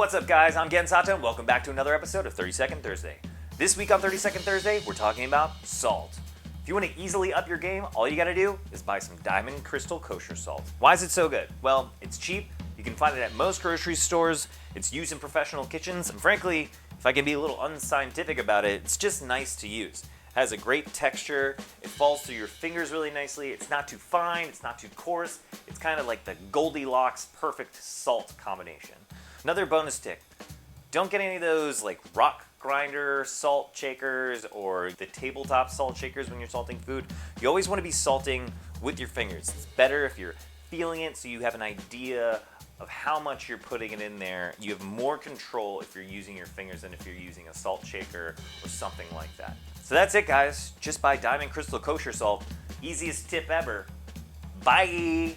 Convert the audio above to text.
What's up, guys? I'm Gensato, and welcome back to another episode of 30 Second Thursday. This week on 30 Second Thursday, we're talking about salt. If you want to easily up your game, all you gotta do is buy some Diamond Crystal Kosher salt. Why is it so good? Well, it's cheap, you can find it at most grocery stores, it's used in professional kitchens, and frankly, if I can be a little unscientific about it, it's just nice to use. It has a great texture, it falls through your fingers really nicely, it's not too fine, it's not too coarse, it's kind of like the Goldilocks perfect salt combination. Another bonus tip, don't get any of those like rock grinder salt shakers or the tabletop salt shakers when you're salting food. You always want to be salting with your fingers. It's better if you're feeling it so you have an idea of how much you're putting it in there. You have more control if you're using your fingers than if you're using a salt shaker or something like that. So that's it, guys. Just buy Diamond Crystal Kosher salt. Easiest tip ever. Bye!